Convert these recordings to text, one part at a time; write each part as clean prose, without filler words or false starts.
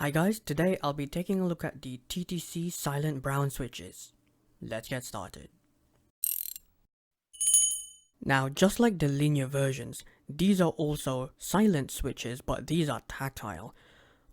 Hi guys, today I'll be taking a look at the TTC Silent Brown switches. Let's get started. Now, just like the linear versions, these are also silent switches, but these are tactile.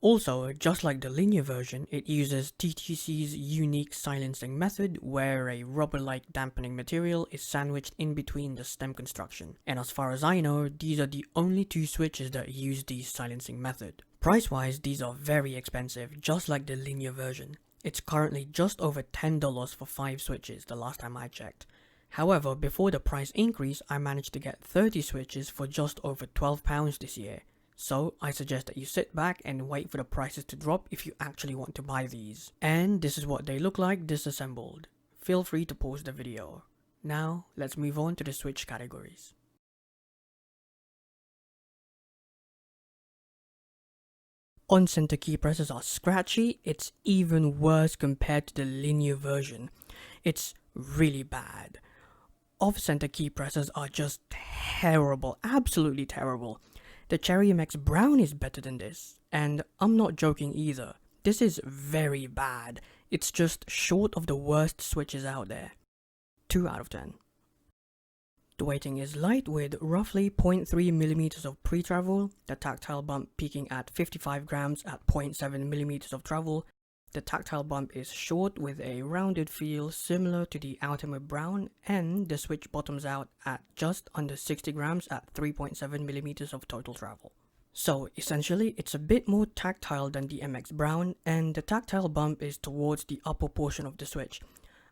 Also, just like the linear version, it uses TTC's unique silencing method where a rubber-like dampening material is sandwiched in between the stem construction. And as far as I know, these are the only two switches that use the silencing method. Price-wise, these are very expensive, just like the linear version. It's currently just over $10 for 5 switches the last time I checked. However, before the price increase, I managed to get 30 switches for just over £12 this year. So, I suggest that you sit back and wait for the prices to drop if you actually want to buy these. And this is what they look like disassembled. Feel free to pause the video. Now, let's move on to the switch categories. On-center key presses are scratchy. It's even worse compared to the linear version. It's really bad. Off-center key presses are just terrible, absolutely terrible. The Cherry MX Brown is better than this, and I'm not joking either. This is very bad. It's just short of the worst switches out there. 2 out of 10. The weighting is light with roughly 0.3mm of pre-travel, the tactile bump peaking at 55 grams at 0.7mm of travel. The tactile bump is short with a rounded feel similar to the Ultimate Brown, and the switch bottoms out at just under 60 grams at 3.7mm of total travel. So essentially, it's a bit more tactile than the MX Brown, and the tactile bump is towards the upper portion of the switch.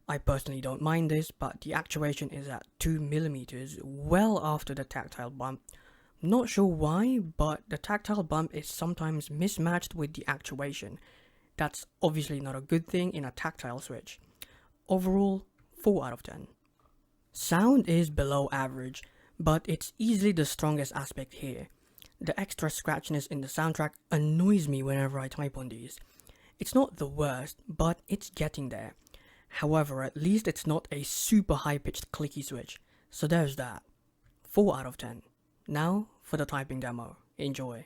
I personally don't mind this, but the actuation is at 2mm, well after the tactile bump. Not sure why, but the tactile bump is sometimes mismatched with the actuation. That's obviously not a good thing in a tactile switch. Overall, 4 out of 10. Sound is below average, but it's easily the strongest aspect here. The extra scratchiness in the soundtrack annoys me whenever I type on these. It's not the worst, but it's getting there. However, at least it's not a super high-pitched clicky switch, so there's that. 4 out of 10. Now for the typing demo. Enjoy.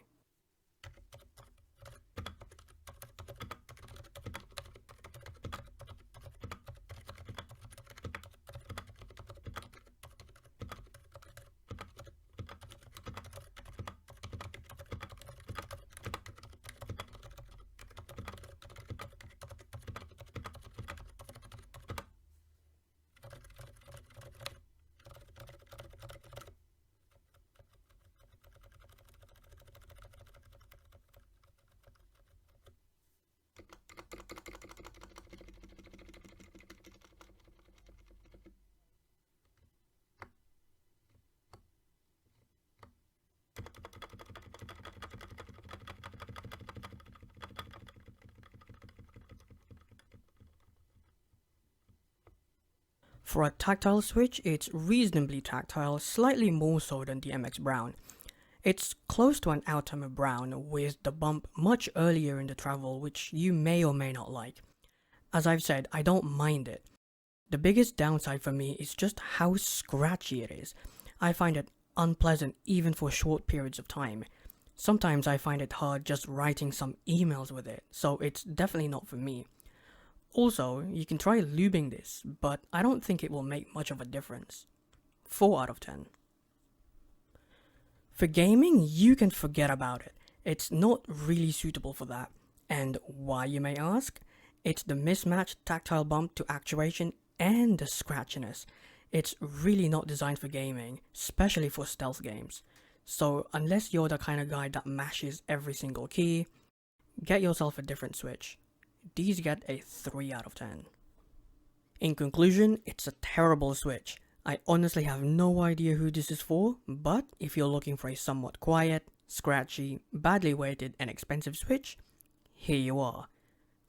For a tactile switch, it's reasonably tactile, slightly more so than the MX Brown. It's close to an Ultimate Brown, with the bump much earlier in the travel, which you may or may not like. As I've said, I don't mind it. The biggest downside for me is just how scratchy it is. I find it unpleasant even for short periods of time. Sometimes I find it hard just writing some emails with it, so it's definitely not for me. Also, you can try lubing this, but I don't think it will make much of a difference. 4 out of 10. For gaming, you can forget about it. It's not really suitable for that. And why, you may ask? It's the mismatched tactile bump to actuation and the scratchiness. It's really not designed for gaming, especially for stealth games. So unless you're the kind of guy that mashes every single key, get yourself a different switch. These get a 3 out of 10. In conclusion, it's a terrible switch. I honestly have no idea who this is for, but if you're looking for a somewhat quiet, scratchy, badly weighted and expensive switch, here you are.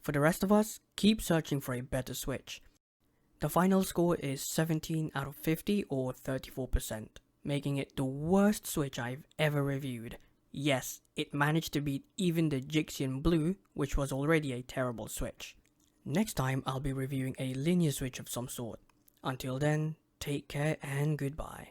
For the rest of us, keep searching for a better switch. The final score is 17 out of 50 or 34%, making it the worst switch I've ever reviewed. Yes, it managed to beat even the Jixian Blue, which was already a terrible switch. Next time I'll be reviewing a linear switch of some sort. Until then, take care and goodbye.